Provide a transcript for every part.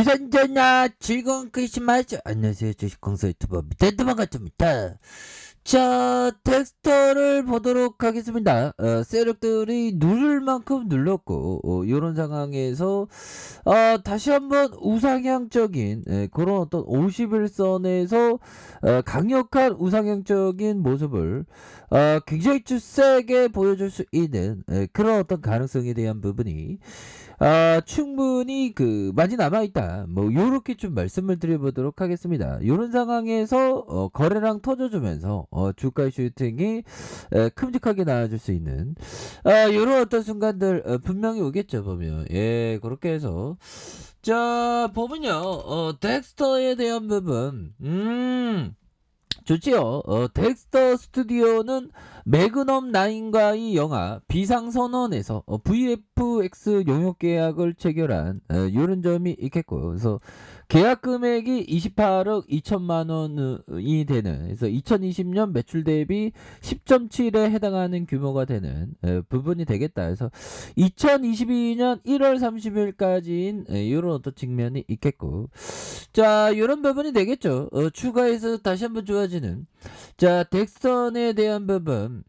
주전전나 즐거운 크리스마스. 안녕하세요, 주식공사 유튜버 미텐트만 같습니다. 자, 텍스터를 보도록 하겠습니다. 세력들이 누를 만큼 눌렀고, 이런 상황에서 다시 한번 우상향적인 그런 어떤 51선에서 강력한 우상향적인 모습을 굉장히 좀 세게 보여줄 수 있는 그런 어떤 가능성에 대한 부분이 충분히 많이 남아있다. 뭐, 요렇게 좀 말씀을 드려보도록 하겠습니다. 요런 상황에서, 거래량 터져주면서, 주가 슈팅이, 큼직하게 나와줄 수 있는, 요런 어떤 순간들, 분명히 오겠죠, 보면. 예, 그렇게 해서. 자, 보면요, 덱스터에 대한 부분, 좋지요. 덱스터 스튜디오는 매그넘 9과의 영화 비상선언에서 VFX 용역 계약을 체결한 이런 점이 있겠고, 그래서 계약 금액이 28억 2천만 원이 되는, 그래서 2020년 매출 대비 10.7에 해당하는 규모가 되는 부분이 되겠다. 그래서 2022년 1월 30일까지인 이런 어떤 측면이 있겠고, 자, 이런 부분이 되겠죠. 추가해서 다시 한번 좋아지는, 자, 덱스턴에 대한 부분,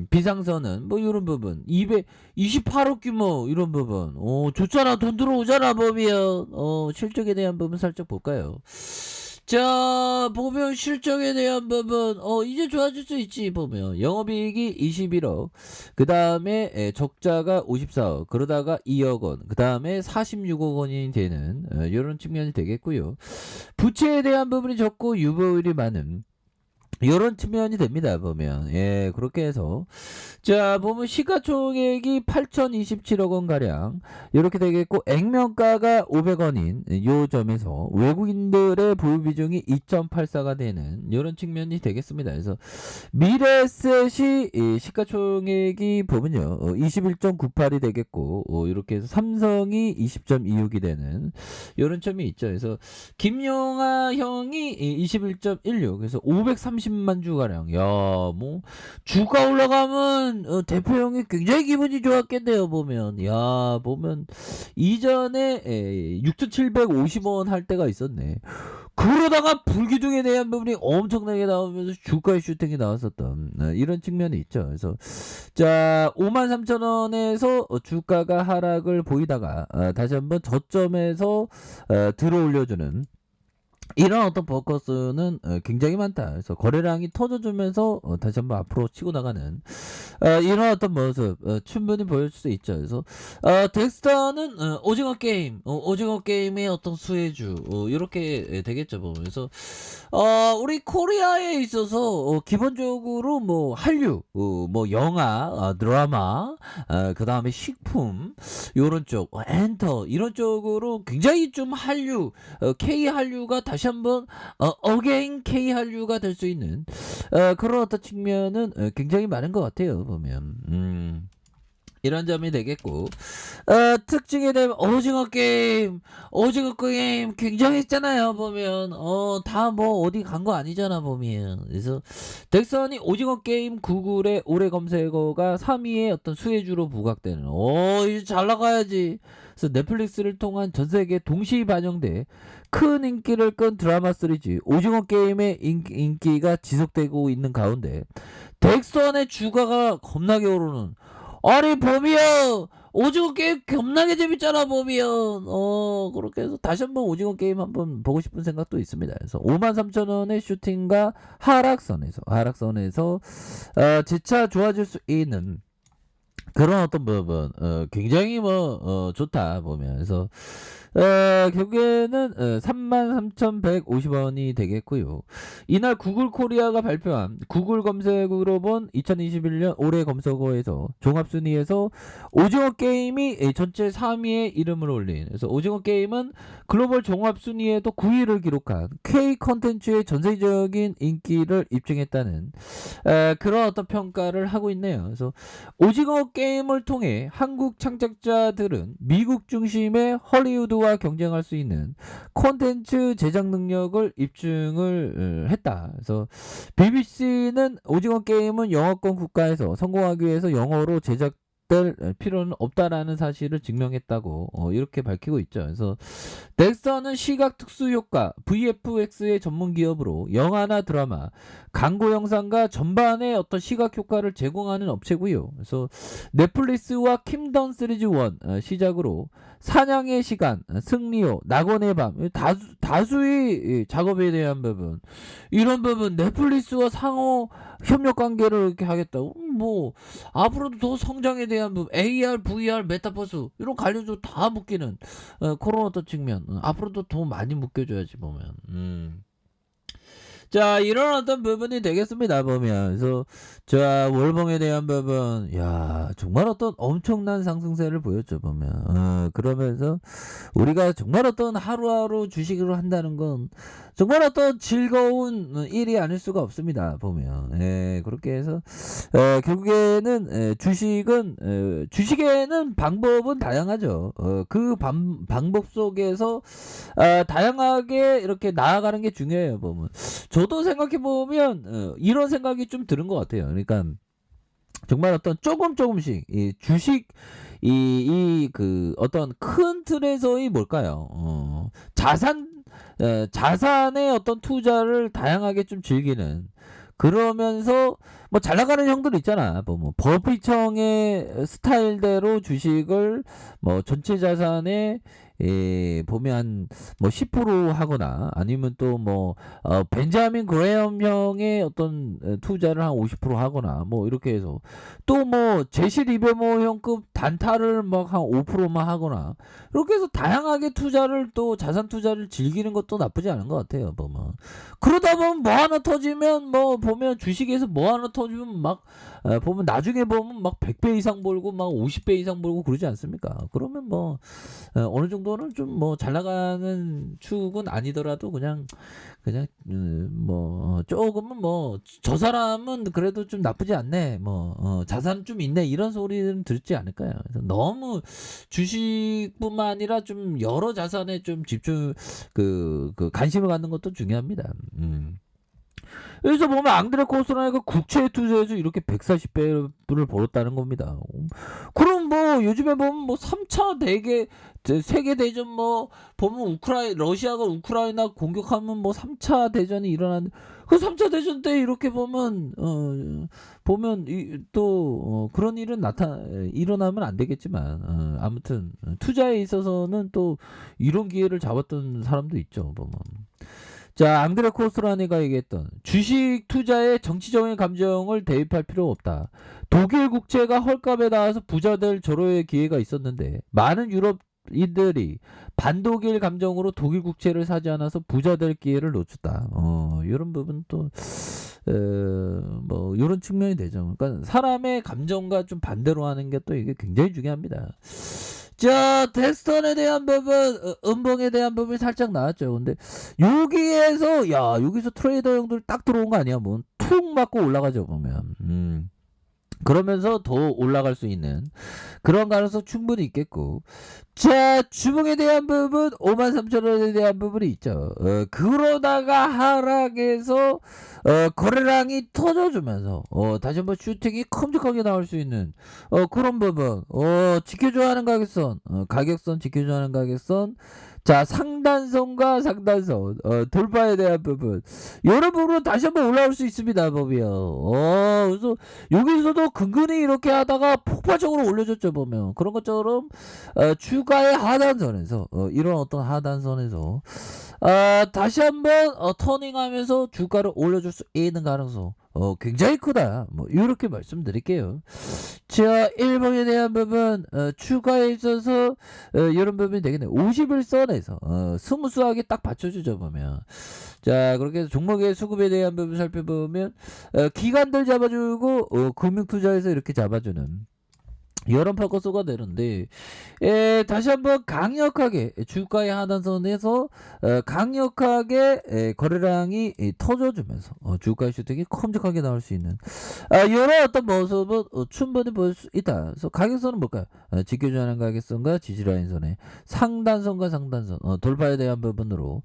비상선은 뭐 이런 부분, 228억 규모 이런 부분, 좋잖아, 돈 들어오잖아 보면. 실적에 대한 부분 살짝 볼까요? 자, 보면 실적에 대한 부분, 이제 좋아질 수 있지. 보면 영업이익이 21억, 그 다음에 적자가 54억, 그러다가 2억 원, 그 다음에 46억 원이 되는 이런 측면이 되겠고요. 부채에 대한 부분이 적고 유보율이 많은 이런 측면이 됩니다. 보면, 예, 그렇게 해서, 자, 보면 시가총액이 8,027억 원 가량 이렇게 되겠고, 액면가가 500원인 요 점에서 외국인들의 보유 비중이 2.84가 되는 이런 측면이 되겠습니다. 그래서 미래에셋이 시가총액이 보면요, 21.98이 되겠고, 이렇게 해서 삼성이 20.26이 되는 이런 점이 있죠. 그래서 김용하 형이 21.16, 그래서 530만 주가량. 야, 뭐 주가 올라가면 대표 형이 굉장히 기분이 좋았겠네요. 보면, 야, 보면 이전에 6,750원 할 때가 있었네. 그러다가 불기둥에 대한 부분이 엄청나게 나오면서 주가의 슈팅이 나왔었던 이런 측면이 있죠. 그래서 자, 53,000원에서 주가가 하락을 보이다가 다시 한번 저점에서 들어올려주는 이런 어떤 포커스는 굉장히 많다. 그래서 거래량이 터져주면서 다시 한번 앞으로 치고 나가는 이런 어떤 모습 충분히 보여줄 수 있죠. 그래서 덱스터는 오징어 게임, 오징어 게임의 어떤 수혜주 이렇게 되겠죠. 뭐. 그래서 우리 코리아에 있어서 기본적으로 뭐 한류, 뭐 영화, 드라마, 그 다음에 식품 요런 쪽, 엔터 이런 쪽으로 굉장히 좀 한류, K 한류가 다시 한번 어게인 K 한류가 될 수 있는 그런 어떤 측면은 굉장히 많은 것 같아요. 보면. 이런 점이 되겠고, 특징에 대한 오징어 게임 굉장했잖아요. 보면, 다 뭐 어디 간 거 아니잖아. 보면. 그래서 덱선이 오징어 게임 구글의 올해 검색어가 3위의 어떤 수혜주로 부각되는, 이제 잘 나가야지. 그래서 넷플릭스를 통한 전 세계 동시 반영돼 큰 인기를 끈 드라마 시리즈 오징어 게임의 인기가 지속되고 있는 가운데 덱선의 주가가 겁나게 오르는, 아니 범이야, 오징어 게임 겁나게 재밌잖아 범이야. 그렇게 해서 다시 한번 오징어 게임 한번 보고 싶은 생각도 있습니다. 그래서 53,000원의 슈팅과 하락선에서 재차 좋아질 수 있는 그런 어떤 부분 굉장히 뭐 좋다 보면. 그래서 결국에는 33,150원이 되겠고요. 이날 구글 코리아가 발표한 구글 검색으로 본 2021년 올해 검색어에서 종합순위에서 오징어 게임이 전체 3위에 이름을 올린, 그래서 오징어 게임은 글로벌 종합순위에도 9위를 기록한 K 컨텐츠의 전세적인 인기를 입증했다는 그런 어떤 평가를 하고 있네요. 그래서 오징어 게임을 통해 한국 창작자들은 미국 중심의 헐리우드와 경쟁할 수 있는 콘텐츠 제작 능력을 입증을 했다. 그래서 BBC는 오징어 게임은 영어권 국가에서 성공하기 위해서 영어로 제작 될 필요는 없다라는 사실을 증명했다고 이렇게 밝히고 있죠. 그래서 덱스터는 시각 특수 효과 VFX의 전문 기업으로 영화나 드라마, 광고 영상과 전반의 어떤 시각 효과를 제공하는 업체고요. 그래서 넷플릭스와 킹덤 시리즈 1 시작으로 사냥의 시간, 승리호, 낙원의 밤 다수의 작업에 대한 부분, 이런 부분 넷플릭스와 상호 협력 관계를 이렇게 하겠다고, 뭐 앞으로도 더 성장에 대한 부분, AR, VR, 메타버스 이런 관련도 다 묶이는 그런 어떤 측면, 앞으로도 더 많이 묶여줘야지 보면. 자, 이런 어떤 부분이 되겠습니다 보면. 그래서 자, 월봉에 대한 부분, 야 정말 어떤 엄청난 상승세를 보였죠 보면. 그러면서 우리가 정말 어떤 하루하루 주식을 한다는 건 정말 어떤 즐거운 일이 아닐 수가 없습니다 보면. 예, 그렇게 해서 결국에는 주식에는 방법은 다양하죠. 그 방법 속에서 다양하게 이렇게 나아가는 게 중요해요 보면. 저도 생각해 보면 이런 생각이 좀 드는 것 같아요. 그러니까 정말 어떤 조금씩 이 주식 그 어떤 큰 틀에서의 뭘까요? 자산의 어떤 투자를 다양하게 좀 즐기는, 그러면서 뭐 잘 나가는 형들 있잖아. 뭐 버핏청의 스타일대로 주식을 뭐 전체 자산의 보면 뭐 10% 하거나, 아니면 또 뭐 벤자민 그레엄 형의 어떤 투자를 한 50% 하거나, 뭐 이렇게 해서 또 뭐 제시 리베모 형급 단타를 막 한 5%만 하거나, 이렇게 해서 다양하게 투자를, 또 자산 투자를 즐기는 것도 나쁘지 않은 것 같아요 보면. 그러다 보면 뭐 하나 터지면, 뭐 보면 주식에서 뭐 하나 터지면 막 보면 나중에 보면 막 100배 이상 벌고 막 50배 이상 벌고 그러지 않습니까? 그러면 뭐 어느 정도는 좀 뭐 잘 나가는 축은 아니더라도 그냥 뭐 조금은 뭐 저 사람은 그래도 좀 나쁘지 않네, 뭐 자산 좀 있네, 이런 소리는 듣지 않을까요? 그래서 너무 주식뿐만 아니라 좀 여러 자산에 좀 집중, 그 관심을 갖는 것도 중요합니다. 여기서 보면 앙드레 코스라이가 국채 투자해서 이렇게 140배를 벌었다는 겁니다. 그럼 뭐 요즘에 보면 뭐 3차 세계 대전, 뭐 보면 러시아가 우크라이나 공격하면 뭐 3차 대전이 일어나는, 그 3차 대전 때 이렇게 보면 또 그런 일은 일어나면 안 되겠지만, 아무튼 투자에 있어서는 또 이런 기회를 잡았던 사람도 있죠 보면. 자, 앙드레 코스라니가 얘기했던 주식 투자에 정치적인 감정을 대입할 필요 없다. 독일 국채가 헐값에 나와서 부자 될 절호의 기회가 있었는데 많은 유럽인들이 반독일 감정으로 독일 국채를 사지 않아서 부자 될 기회를 놓쳤다. 이런 부분 또 뭐 이런 측면이 되죠. 그러니까 사람의 감정과 좀 반대로 하는 게 또 이게 굉장히 중요합니다. 자, 덱스턴에 대한 부분, 음봉에 대한 부분이 살짝 나왔죠. 근데 여기서 트레이더 형들 딱 들어온 거 아니야? 뭐 툭 맞고 올라가죠 보면. 그러면서 더 올라갈 수 있는 그런 가능성 충분히 있겠고. 자, 주봉에 대한 부분 53,000원에 대한 부분이 있죠. 그러다가 하락해서 거래량이 터져주면서 다시 한번 슈팅이 큼직하게 나올 수 있는 그런 부분, 지켜줘야 하는 가격선, 가격선 지켜줘야 하는 가격선. 자, 상단선과 상단선 돌파에 대한 부분, 이런 부분은 다시 한번 올라올 수 있습니다 보면. 그래서 여기서도 근근히 이렇게 하다가 폭발적으로 올려줬죠 보면. 그런 것처럼 주가의 하단선에서 이런 어떤 하단선에서 다시 한번 터닝하면서 주가를 올려줄 수 있는 가능성 굉장히 크다, 뭐 이렇게 말씀드릴게요. 자, 1번에 대한 부분, 추가에 있어서 이런 부분이 되겠네요. 51선에서 스무스하게 딱 받쳐주죠 보면. 자, 그렇게 해서 종목의 수급에 대한 부분 살펴보면 기관들 잡아주고 금융투자에서 이렇게 잡아주는 이런 포커스가 되는데, 다시 한번 강력하게 주가의 하단선에서 강력하게 거래량이 터져주면서 주가의 슈팅이 큼직하게 나올 수 있는 이런 어떤 모습은 충분히 볼 수 있다. 그래서 가격선은 뭘까요? 지켜줘야 하는 가격선과 지지라인선의 상단선과 상단선 돌파에 대한 부분으로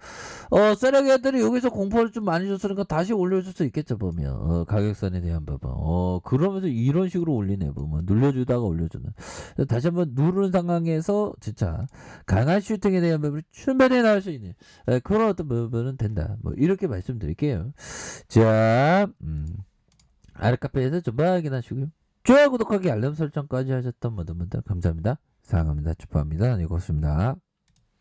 세력애들이 여기서 공포를 좀 많이 줬으니까 다시 올려줄 수 있겠죠 보면. 가격선에 대한 부분 그러면서 이런 식으로 올리네 보면, 눌려주다가 올려주고 저는. 다시 한번 누르는 상황에서 진짜 강한 슈팅에 대한 부분이 충분히 나올 수 있는 그런 어떤 부분은 된다. 뭐 이렇게 말씀드릴게요. 자, 아래 카페에서 좀 확인하시고요. 좋아요, 구독하기, 알람 설정까지 하셨던 모든 분들 감사합니다. 사랑합니다. 축복합니다. 안녕히 계십니다.